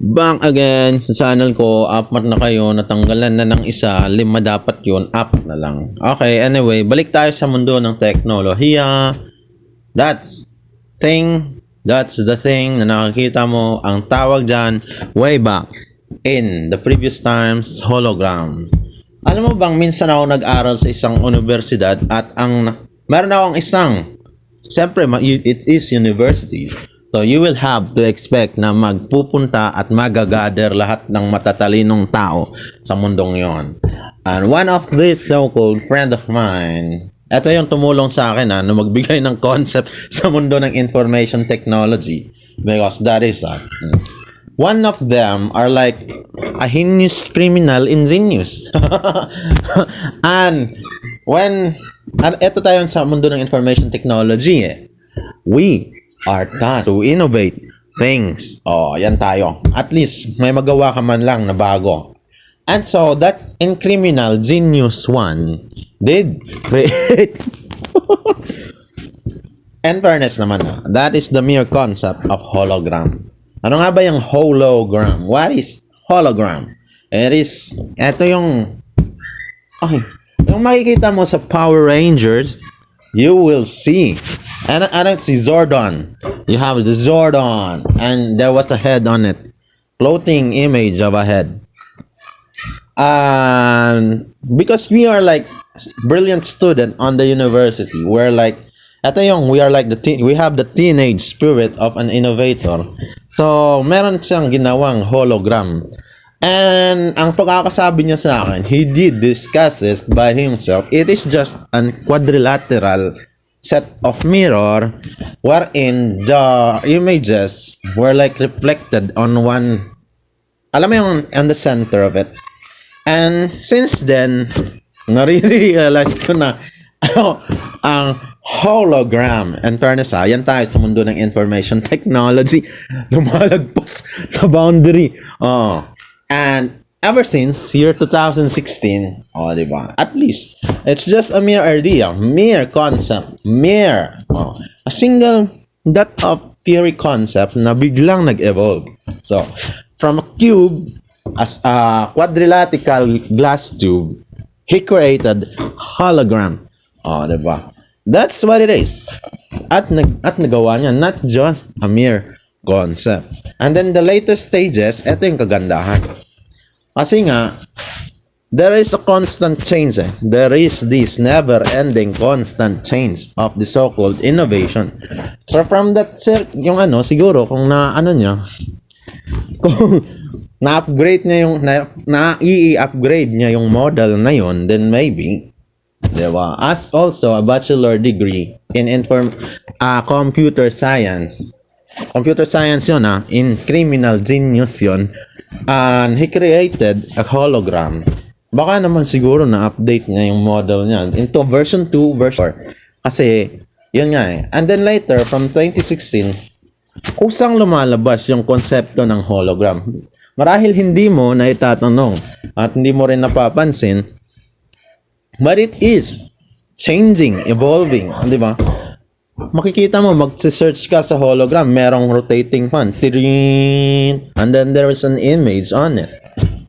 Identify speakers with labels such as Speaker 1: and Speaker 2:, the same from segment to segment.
Speaker 1: Back again sa channel ko, apat na kayo, natanggalan na ng isa, 5 dapat yun, up na lang. Okay, anyway, balik tayo sa mundo ng teknolohiya. That's the thing na nakakita mo, ang tawag dyan, way back in the previous times, holograms. Alam mo bang minsan ako nag-aral sa isang universidad at meron akong siyempre, it is university. So, you will have to expect na magpupunta at magagather lahat ng matatalinong tao sa mundong yon. And one of this so-called friend of mine, ito yung tumulong sa akin na magbigay ng concept sa mundo ng information technology. Because that is one of them are like a heinous criminal ingenious. And ito tayo sa mundo ng information technology we are tasked to innovate things. Yan tayo. At least, may magawa ka man lang na bago. And so, that in criminal genius one did create in fairness naman that is the mere concept of hologram. Ano nga ba yung hologram? What is hologram? Ito yung makikita mo sa Power Rangers, you will see. And si Zordon. You have the Zordon. And there was a head on it. Floating image of a head. And because we are like brilliant student on the university, we are like we have the teenage spirit of an innovator. So, meron siyang ginawang hologram. And ang pagkakasabi niya sa akin, he did discuss it by himself. It is just a quadrilateral set of mirror wherein the images were like reflected on one, alam mo yung on the center of it. And since then, nare-realize ko na ang hologram, in fairness yan tayo sa mundo ng information technology, lumalagpas sa boundary. And ever since year 2016, diba? At least, it's just a mere idea, mere concept, a single dot of theory concept na biglang nag-evolve. So, from a cube, as a quadrilateral glass tube, he created hologram. Diba? That's what it is. At nagawa niya, not just a mere concept. And then the later stages, ito yung kagandahan. Kasi nga, there is a constant change. There is this never-ending constant change of the so-called innovation. So from that, yung siguro, kung kung na-upgrade niya i-upgrade niya yung model na yun, then maybe, diba? As also a bachelor degree in computer science. Computer science yun in criminal genius yun. And he created a hologram. Baka naman siguro na-update niya yung model niya into version 2, version 4. Kasi, yun nga And then later, from 2016, kusang lumalabas yung konsepto ng hologram. Marahil hindi mo na itatanong at hindi mo rin napapansin, but it is changing, evolving, di ba? Makikita mo, mag-search ka sa hologram, merong rotating fan, and then there is an image on it,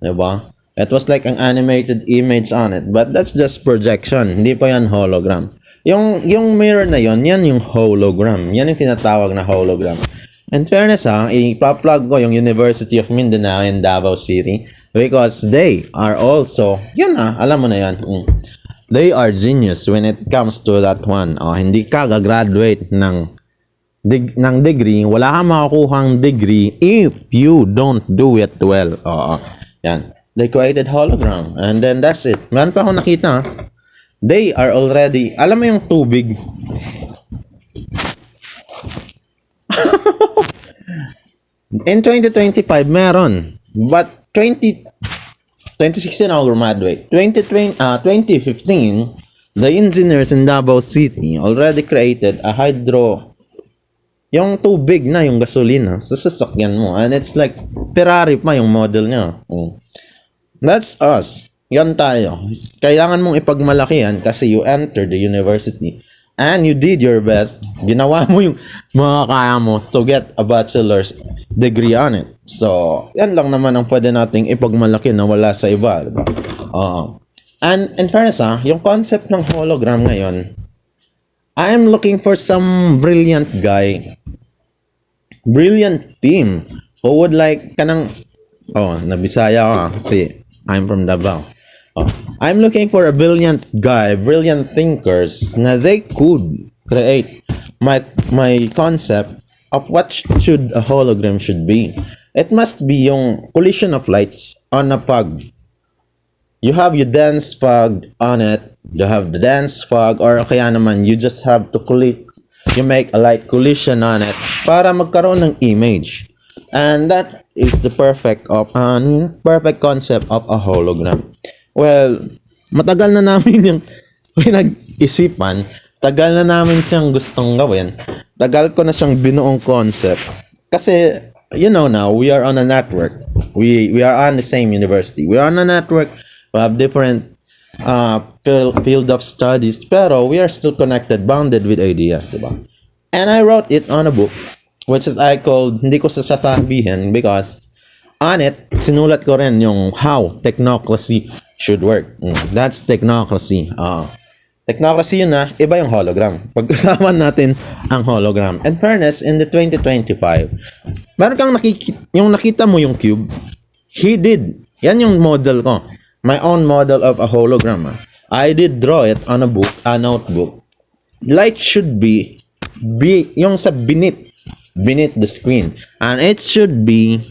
Speaker 1: diba? It was like an animated image on it, but that's just projection, hindi pa yan hologram. Yung mirror na yan yung hologram, yan yung tinatawag na hologram. In fairness ipa-plug ko yung University of Mindanao in Davao City because they are also, alam mo na yan, they are genius when it comes to that one. Hindi ka gagraduate ng degree, wala kang makukuhang degree if you don't do it well. Yan. They created hologram and then that's it. Meron pa akong nakita. They are already, alam mo yung tubig? In 2025 meron. But 2016 ako graduate. 2015, the engineers in Davao City already created a yung tubig na yung gasolina sa sasakyan mo. And it's like Ferrari pa yung model niya. That's us. Yan tayo. Kailangan mong ipagmalaki yan kasi you enter the university. and you did your best. Ginawa mo yung mga kaya mo to get a bachelor's degree on it. So, yan lang naman ang pwede nating ipagmalaki na wala sa iba, diba? Oo. And in fairness, yung concept ng hologram ngayon, I am looking for some brilliant guy, brilliant team who would like kanang nabisaya ako kasi I'm from Davao. I'm looking for a brilliant guy, brilliant thinkers na they could create my concept of what should a hologram should be. It must be yung collision of lights on a fog. You have your dense fog on it. You have the dense fog, or kaya naman you just have to you make a light collision on it para magkaroon ng image. And that is the perfect concept of a hologram. Well, matagal na namin yung pinag-isipan, tagal na namin siyang gustong gawin, tagal ko na siyang binuong concept. Kasi, you know now, we are on a network. We are on the same university. We are on a network. We have different field of studies, pero we are still connected, bounded with ideas, diba? And I wrote it on a book, which is I called, hindi ko sasabihin because on it, sinulat ko rin yung how technocracy should work. That's technocracy. Technocracy yun na, iba yung hologram. Pag-usapan natin ang hologram. In fairness, in the 2025, meron kang yung nakita mo yung cube, he did. Yan yung model ko. My own model of a hologram. I did draw it on a notebook. Light should be yung sa beneath the screen. And it should be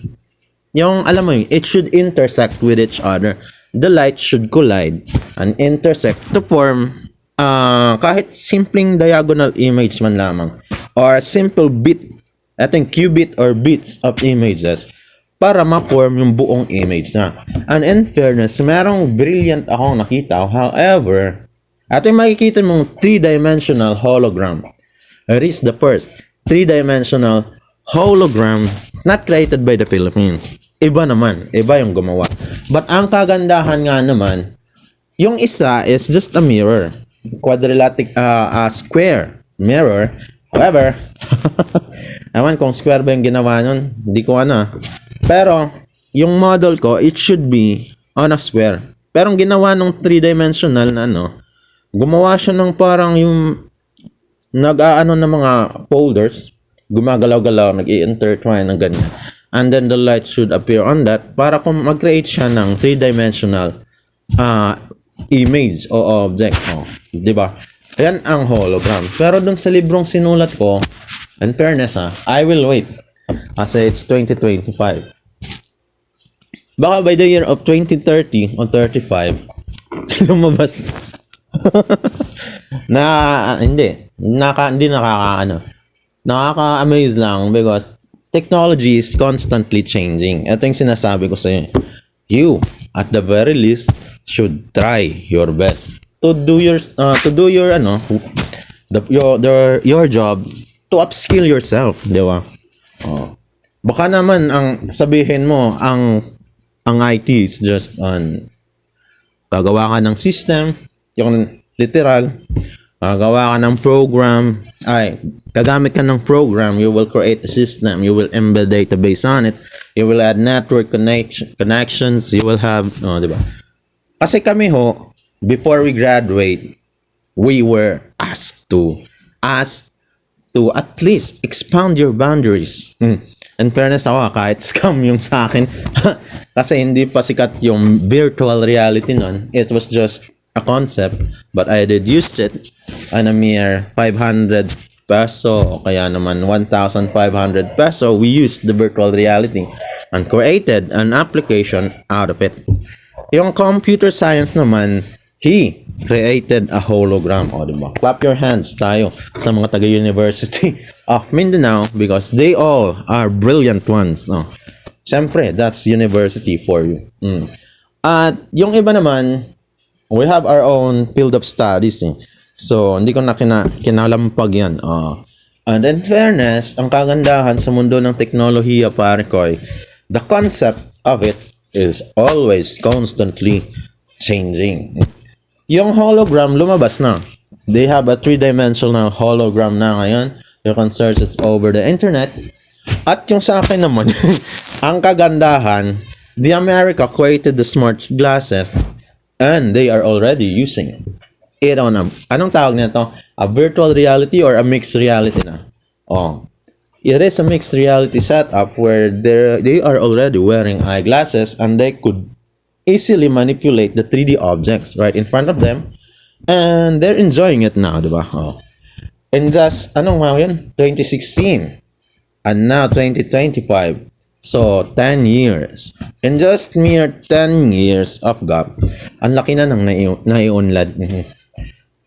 Speaker 1: yung, alam mo yun, it should intersect with each other. The light should collide and intersect to form kahit simpleng diagonal image man lamang or simple bit, ating qubit or bits of images para ma-form yung buong image na. And in fairness, merong brilliant akong nakita. However, ating makikita mong 3-dimensional hologram. It is the first 3-dimensional hologram not created by the Philippines. Iba naman, iba yung gumawa. But ang kagandahan nga naman, yung isa is just a mirror. Quadrilateral, square mirror. However, ewan kung square ba yung ginawa nun, hindi ko Pero, yung model ko, it should be on a square. Pero ang ginawa nung 3-dimensional na gumawa siya ng parang yung nag-aano ng mga folders, gumagalaw-galaw, nag-i-intertwine ng ganyan. And then the light should appear on that para kung mag-create siya ng 3-dimensional image o object. Di ba? Yan ang hologram. Pero dun sa librong sinulat ko, in fairness I will wait. Kasi it's 2025. Baka by the year of 2030 or 35, lumabas. Hindi nakaka-amaze lang because technology is constantly changing. Ito yung sinasabi ko sa'yo. You, at the very least, should try your best to do your job to upskill yourself, di ba? Baka naman ang sabihin mo ang IT is just gagawa ka ng system, yung literal, gawa ka ng program, gagamit ka ng program, you will create a system, you will embed database on it, you will add network connections, you will have, di ba? Kasi kami before we graduate, we were asked to at least expand your boundaries. In fairness kahit scam yung sa akin, kasi hindi pa sikat yung virtual reality nun, it was just a concept, but I did use it on a mere 500 peso o kaya naman 1,500 peso. We used the virtual reality and created an application out of it. Yung computer science naman, he created a hologram. Diba? Clap your hands tayo sa mga taga-University of Mindanao because they all are brilliant ones. Siyempre, that's university for you. At yung iba naman, we have our own field of studies. So, hindi ko na kinalampag yan. And in fairness, ang kagandahan sa mundo ng teknolohiya, pare ko, the concept of it is always constantly changing. Yung hologram lumabas na. They have a three-dimensional hologram na ngayon. You can search it over the internet. At yung sa akin naman, ang kagandahan, the America created the smart glasses and they are already using it on anong tawag nito? A virtual reality or a mixed reality na? Oh. It is a mixed reality setup where they are already wearing eyeglasses and they could easily manipulate the 3D objects right in front of them and they're enjoying it now, diba? Oh. And just, anong nga yun? 2016 and now 2025. So, 10 years. In just mere 10 years of gap, ang laki na ng naiunlad.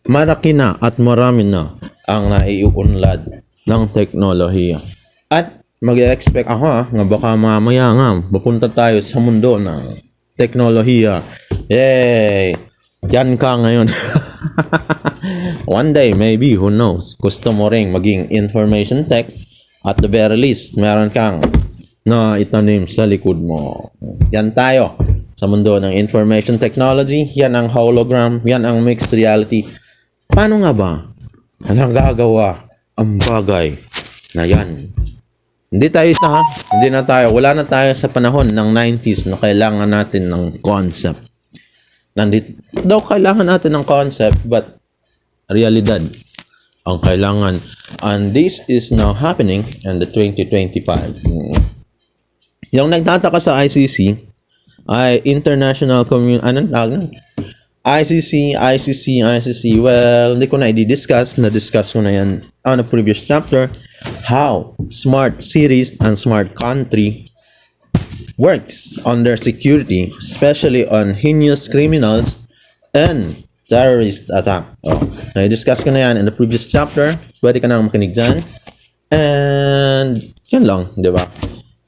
Speaker 1: Maraki na at marami na ang naiunlad ng teknolohiya. At mag-expect ako nga baka mamaya nga mapunta tayo sa mundo ng teknolohiya. Yay! Yan ka ngayon. One day, maybe, who knows? Gusto mo ring maging information tech. At the very least, meron kang na itanim sa likod mo. Yan tayo sa mundo ng information technology. Yan ang hologram. Yan ang mixed reality. Paano nga ba ang gagawa ang bagay na yan? Hindi tayo isa ha. Hindi na tayo. Wala na tayo sa panahon ng 90s na kailangan natin ng concept. Nandito daw kailangan natin ng concept but realidad ang kailangan. And this is now happening in the 2025. Yung nagtataka sa ICC ay International Community, anong tawag na? ICC. Well, hindi ko na i-discuss. Na-discuss ko na yan on a previous chapter. How smart cities and smart country works on their security, especially on heinous criminals and terrorist attack. Oh, na-discuss ko na yan in the previous chapter. Pwede ka nang makinig dyan. And yan lang, di ba?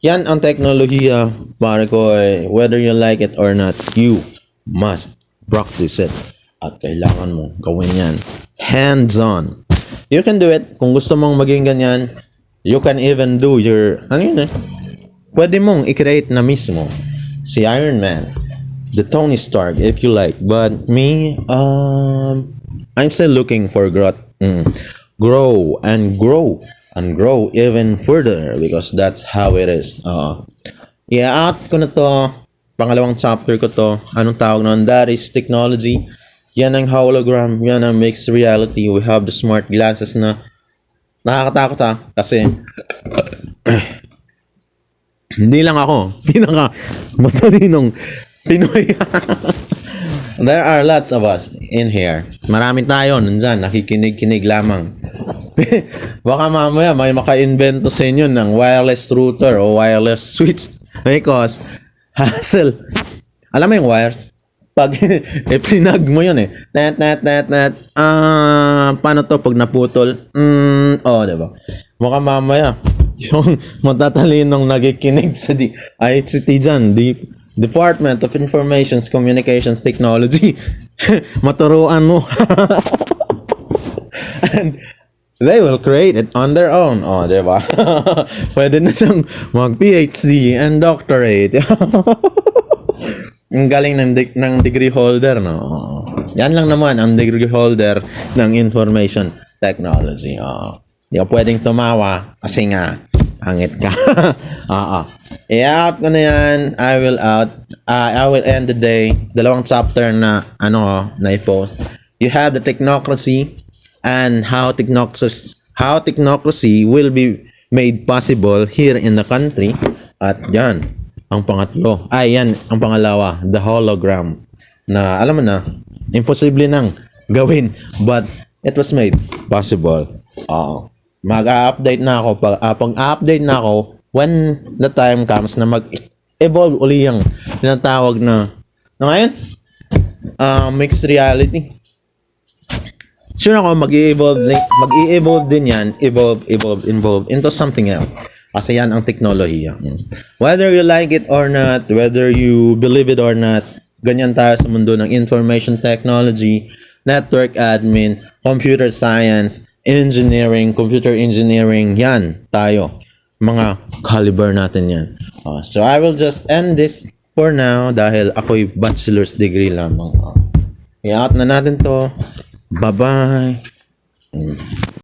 Speaker 1: Yan ang teknolohiya, pare ko, whether you like it or not, you must practice it. At kailangan mo gawin yan. Hands-on. You can do it. Kung gusto mong maging ganyan, you can even do your, pwede mong i-create na mismo si Iron Man, the Tony Stark, if you like. But me, I'm still looking for growth. Grow and grow and grow even further because that's how it is. I-out ko na to. Pangalawang chapter ko to. Anong tawag nun? That is technology. Yan ang hologram. Yan ang mixed reality. We have the smart glasses na nakakatakot ha. Kasi hindi lang ako. Pinaka matalinong Pinoy. There are lots of us in here. Marami tayo nandyan. Nakikinig-kinig lamang. Baka mamaya may maka-invento sa inyo ng wireless router o wireless switch. Because hassle. Alam mo yung wires? Pag pinag mo yun Net. Paano to pag naputol? Diba? Baka mamaya yung matatalinong nagikinig sa ICT dyan, Department of Information Communications Technology, maturuan mo. And they will create it on their own. Diba? Pwede na siyang mag-PhD and doctorate. Ang galing ng degree holder, no? Yan lang naman ang degree holder ng information technology. Di ka pwedeng tumawa kasi nga, pangit ka. I-out ko na yan. I will end the day. Dalawang chapter na, na i-post. You have the technocracy and how technocracy will be made possible here in the country. At yan, ang pangatlo. Yan, ang pangalawa, the hologram. Na, alam mo na, imposible nang gawin. But, it was made possible. Mag-update na ako. Pag-update na ako, when the time comes na mag-evolve uli yung tinatawag na ngayon? Mixed reality. Sure ako, mag-i-evolve din yan, evolve into something else. Kasi yan ang teknolohiya. Whether you like it or not, whether you believe it or not, ganyan tayo sa mundo ng information technology, network admin, computer science, engineering, computer engineering, yan tayo. Mga caliber natin yan. So I will just end this for now dahil ako'y bachelor's degree lamang. I-out na natin to. Bye-bye.